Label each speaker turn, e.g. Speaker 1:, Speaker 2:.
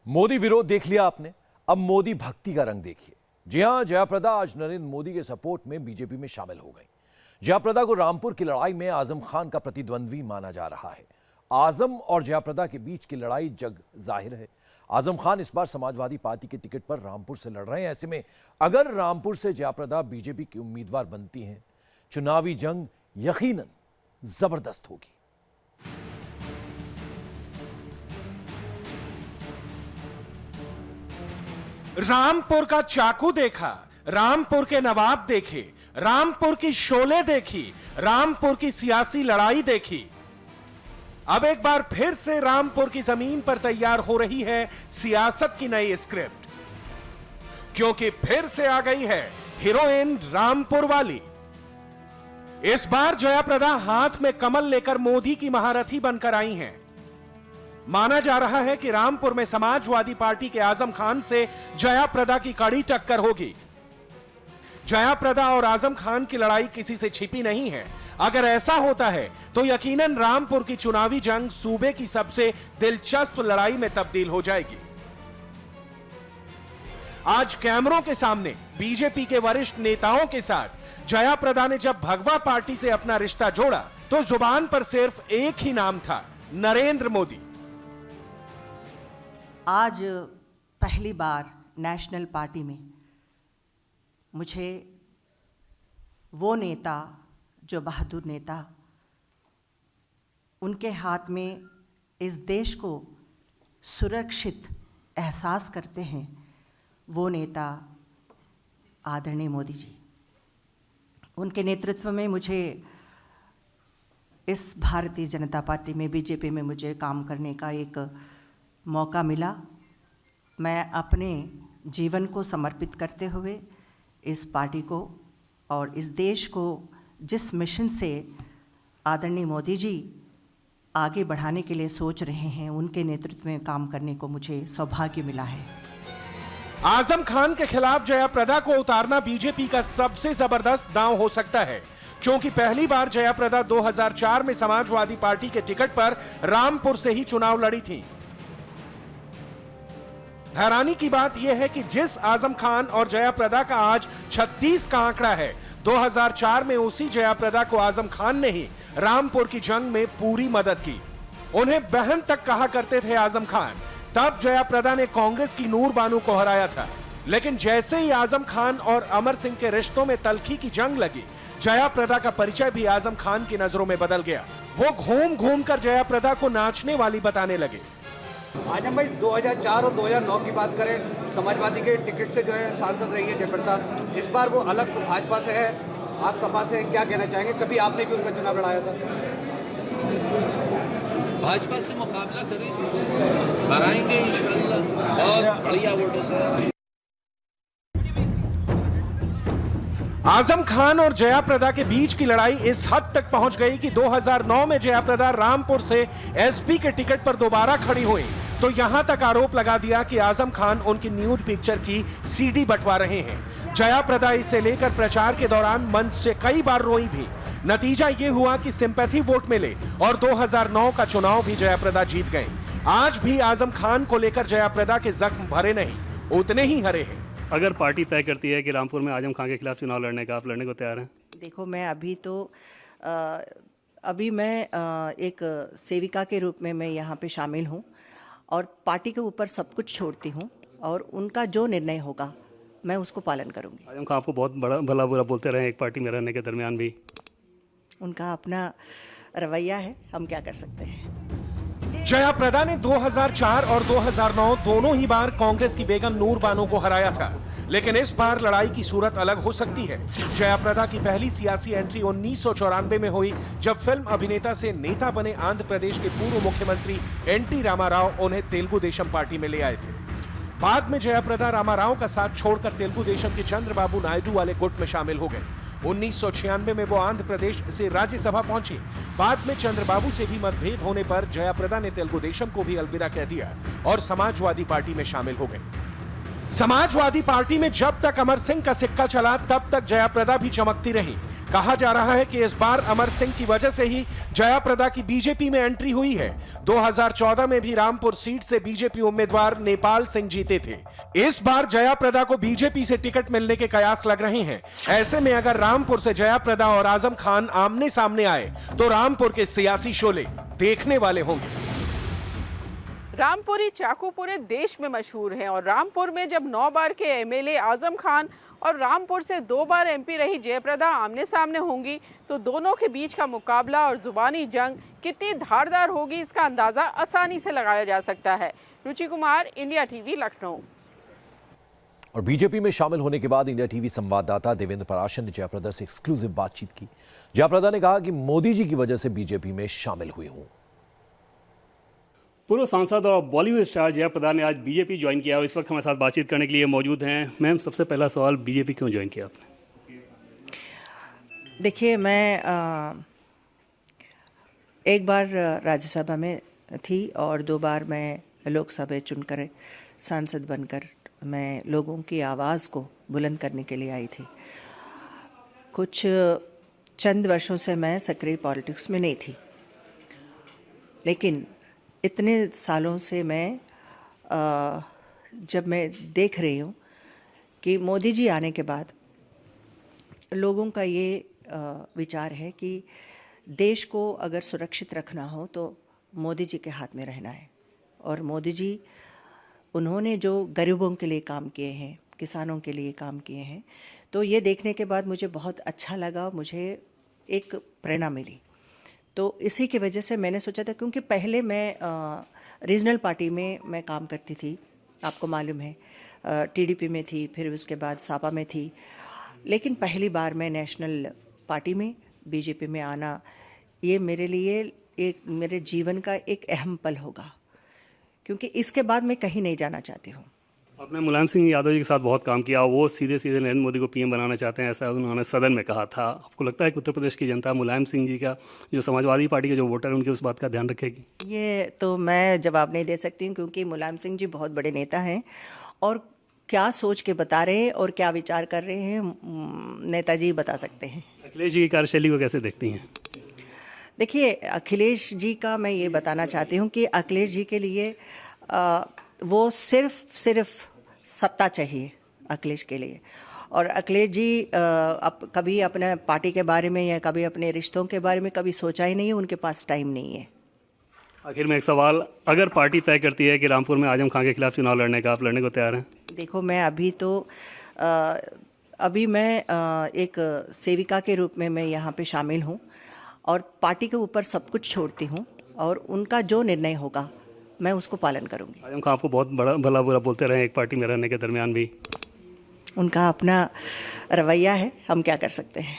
Speaker 1: मोदी विरोध देख लिया आपने, अब मोदी भक्ति का रंग देखिए। जी हां, जयाप्रदा आज नरेंद्र मोदी के सपोर्ट में बीजेपी में शामिल हो गई। जयाप्रदा को रामपुर की लड़ाई में आजम खान का प्रतिद्वंद्वी माना जा रहा है। आजम और जयाप्रदा के बीच की लड़ाई जग जाहिर है। आजम खान इस बार समाजवादी पार्टी के टिकट पर रामपुर से लड़ रहे हैं। ऐसे में अगर रामपुर से जयाप्रदा बीजेपी की उम्मीदवार बनती हैं, चुनावी जंग यकीनन जबरदस्त होगी।
Speaker 2: रामपुर का चाकू देखा, रामपुर के नवाब देखे, रामपुर की शोले देखी, रामपुर की सियासी लड़ाई देखी। अब एक बार फिर से रामपुर की जमीन पर तैयार हो रही है सियासत की नई स्क्रिप्ट, क्योंकि फिर से आ गई है हीरोइन रामपुर वाली। इस बार जयाप्रदा हाथ में कमल लेकर मोदी की महारथी बनकर आई हैं। माना जा रहा है कि रामपुर में समाजवादी पार्टी के आजम खान से जयाप्रदा की कड़ी टक्कर होगी। जयाप्रदा और आजम खान की लड़ाई किसी से छिपी नहीं है। अगर ऐसा होता है तो यकीनन रामपुर की चुनावी जंग सूबे की सबसे दिलचस्प लड़ाई में तब्दील हो जाएगी। आज कैमरों के सामने बीजेपी के वरिष्ठ नेताओं के साथ जयाप्रदा ने जब भगवा पार्टी से अपना रिश्ता जोड़ा तो जुबान पर सिर्फ एक ही नाम था, नरेंद्र मोदी।
Speaker 3: आज पहली बार नेशनल पार्टी में मुझे वो नेता जो बहादुर नेता, उनके हाथ में इस देश को सुरक्षित एहसास करते हैं, वो नेता आदरणीय मोदी जी। उनके नेतृत्व में मुझे इस भारतीय जनता पार्टी में, बीजेपी में मुझे काम करने का एक मौका मिला। मैं अपने जीवन को समर्पित करते हुए इस पार्टी को और इस देश को जिस मिशन से आदरणीय मोदी जी आगे बढ़ाने के लिए सोच रहे हैं, उनके नेतृत्व में काम करने को मुझे सौभाग्य मिला है।
Speaker 2: आजम खान के खिलाफ जयाप्रदा को उतारना बीजेपी का सबसे जबरदस्त दांव हो सकता है, क्योंकि पहली बार जयाप्रदा 2004 में समाजवादी पार्टी के टिकट पर रामपुर से ही चुनाव लड़ी थी। हैरानी की बात यह है कि जिस आजम खान और जयाप्रदा का आज 36 का आंकड़ा है, 2004 में उसी जयाप्रदा को आजम खान ने ही रामपुर की जंग में पूरी मदद की। उन्हें बहन तक कहा करते थे आजम खान। तब जयाप्रदा ने कांग्रेस की नूर बानो को हराया था। लेकिन जैसे ही आजम खान और अमर सिंह के रिश्तों में तल्खी की जंग लगी, जयाप्रदा का परिचय भी आजम खान की नजरों में बदल गया। वो घूम घूम कर जयाप्रदा को नाचने वाली बताने लगे।
Speaker 4: आजम भाई, 2004 और 2009 की बात करें, समाजवादी के टिकट से जो है सांसद रही है जयाप्रदा। इस बार वो अलग भाजपा से है, आप सपा से, क्या कहना चाहेंगे? कभी आपने भी उनका चुनाव लड़ाया था?
Speaker 5: भाजपा से मुकाबला करेंगे, हराएंगे इंशाअल्लाह, बहुत बढ़िया वोटों से।
Speaker 2: आजम खान और जयाप्रदा के बीच की लड़ाई इस हद तक पहुंच गई कि 2009 में जयाप्रदा रामपुर से एसपी के टिकट पर दोबारा खड़ी हुई तो यहां तक आरोप लगा दिया कि आजम खान उनकी न्यूड पिक्चर की सीडी बंटवा रहे हैं। जयाप्रदा इसे लेकर प्रचार के दौरान मंच से कई बार रोई भी। नतीजा यह हुआ कि सिंपैथी वोट मिले और 2009 का चुनाव भी जयाप्रदा जीत गए। आज भी आजम खान को लेकर जयाप्रदा के जख्म भरे नहीं, उतने ही हरे हैं।
Speaker 6: अगर पार्टी तय करती है कि रामपुर में आजम खान के खिलाफ चुनाव लड़ने का, आप लड़ने को तैयार हैं?
Speaker 3: देखो, मैं अभी मैं एक सेविका के रूप में मैं यहाँ पे शामिल हूँ और पार्टी के ऊपर सब कुछ छोड़ती हूँ और उनका जो निर्णय होगा मैं उसको पालन करूँगी।
Speaker 6: आजम खान आपको बहुत बड़ा भला बुरा बोलते रहे एक पार्टी में रहने के दरमियान भी।
Speaker 3: उनका अपना रवैया है, हम क्या कर सकते हैं।
Speaker 2: जयाप्रदा ने 2004 और 2009 दोनों ही बार कांग्रेस की बेगम नूर बानो को हराया था, लेकिन इस बार लड़ाई की सूरत अलग हो सकती है। जयाप्रदा की पहली सियासी एंट्री 1994 में हुई, जब फिल्म अभिनेता से नेता बने आंध्र प्रदेश के पूर्व मुख्यमंत्री एनटी रामाराव उन्हें तेलुगु देशम पार्टी में ले आए थे। बाद में जयाप्रदा रामाराव का साथ छोड़कर तेलुगु देशम के चंद्रबाबू नायडू वाले गुट में शामिल हो गए। 1996 में वो आंध्र प्रदेश से राज्यसभा पहुंची। बाद में चंद्रबाबू से भी मतभेद होने पर जयाप्रदा ने तेलुगु देशम को भी अलविदा कह दिया और समाजवादी पार्टी में शामिल हो गई। समाजवादी पार्टी में जब तक अमर सिंह का सिक्का चला, तब तक जयाप्रदा भी चमकती रही। कहा जा रहा है कि इस बार अमर सिंह की वजह से ही जयाप्रदा की बीजेपी में एंट्री हुई है। 2014 में भी रामपुर सीट से बीजेपी उम्मीदवार नेपाल सिंह जीते थे। इस बार जयाप्रदा को बीजेपी से टिकट मिलने के कयास लग रहे हैं। ऐसे में अगर रामपुर से जयाप्रदा और आजम खान आमने सामने आए तो रामपुर के सियासी शोले देखने वाले होंगे।
Speaker 7: रामपुरी चाकू पूरे देश में मशहूर है और रामपुर में जब 9 बार के एमएलए आजम खान और रामपुर से 2 बार एमपी रही जयप्रदा आमने सामने होंगी तो दोनों के बीच का मुकाबला और जुबानी जंग कितनी धारदार होगी इसका अंदाजा आसानी से लगाया जा सकता है। रुचि कुमार, इंडिया टीवी, लखनऊ।
Speaker 1: और बीजेपी में शामिल होने के बाद इंडिया टीवी संवाददाता देवेंद्र पराशर ने जयाप्रदा से एक्सक्लूसिव बातचीत की। जयाप्रदा ने कहा कि मोदी जी की वजह से बीजेपी में शामिल हुई हूं।
Speaker 6: पूर्व सांसद और बॉलीवुड स्टार जयाप्रदा ने आज बीजेपी ज्वाइन किया और इस वक्त हमारे साथ बातचीत करने के लिए मौजूद हैं। मैम, सबसे पहला सवाल, बीजेपी क्यों ज्वाइन किया आपने?
Speaker 3: देखिए, मैं एक बार राज्यसभा में थी और 2 बार मैं लोकसभा चुनकर सांसद बनकर मैं लोगों की आवाज़ को बुलंद करने के लिए आई थी। कुछ चंद वर्षों से मैं सक्रिय पॉलिटिक्स में नहीं थी, लेकिन इतने सालों से मैं जब मैं देख रही हूँ कि मोदी जी आने के बाद लोगों का ये विचार है कि देश को अगर सुरक्षित रखना हो तो मोदी जी के हाथ में रहना है। और मोदी जी, उन्होंने जो गरीबों के लिए काम किए हैं, किसानों के लिए काम किए हैं, तो ये देखने के बाद मुझे बहुत अच्छा लगा, मुझे एक प्रेरणा मिली। तो इसी की वजह से मैंने सोचा था, क्योंकि पहले मैं रीजनल पार्टी में मैं काम करती थी, आपको मालूम है, टीडीपी में थी, फिर उसके बाद सापा में थी, लेकिन पहली बार मैं नेशनल पार्टी में बीजेपी में आना, ये मेरे लिए एक मेरे जीवन का एक अहम पल होगा, क्योंकि इसके बाद मैं कहीं नहीं जाना चाहती हूँ।
Speaker 6: आपने मुलायम सिंह यादव जी के साथ बहुत काम किया, वो सीधे सीधे नरेंद्र मोदी को पीएम बनाना चाहते हैं, ऐसा उन्होंने सदन में कहा था। आपको लगता है कि उत्तर प्रदेश की जनता मुलायम सिंह जी का, जो समाजवादी पार्टी के जो वोटर हैं, उनकी उस बात का ध्यान रखेगी?
Speaker 3: ये तो मैं जवाब नहीं दे सकती हूँ, क्योंकि मुलायम सिंह जी बहुत बड़े नेता हैं और क्या सोच के बता रहे हैं और क्या विचार कर रहे हैं, नेताजी बता सकते हैं।
Speaker 6: अखिलेश जी की कार्यशैली को कैसे देखती हैं?
Speaker 3: देखिए, अखिलेश जी का मैं ये बताना चाहती हूँ कि अखिलेश जी के लिए वो सिर्फ सत्ता चाहिए अखिलेश के लिए। और अखिलेश जी कभी अपने पार्टी के बारे में या कभी अपने रिश्तों के बारे में कभी सोचा ही नहीं है, उनके पास टाइम नहीं है।
Speaker 6: आखिर में एक सवाल, अगर पार्टी तय करती है कि रामपुर में आजम खान के खिलाफ चुनाव लड़ने का, आप लड़ने को तैयार हैं?
Speaker 3: देखो, मैं अभी मैं एक सेविका के रूप में मैं यहाँ पे शामिल हूँ और पार्टी के ऊपर सब कुछ छोड़ती हूँ और उनका जो निर्णय होगा मैं उसको पालन करूँगी।
Speaker 6: आजम खान आपको बहुत बड़ा भला बुरा बोलते रहे एक पार्टी में रहने के दरमियान भी।
Speaker 3: उनका अपना रवैया है, हम क्या कर सकते हैं।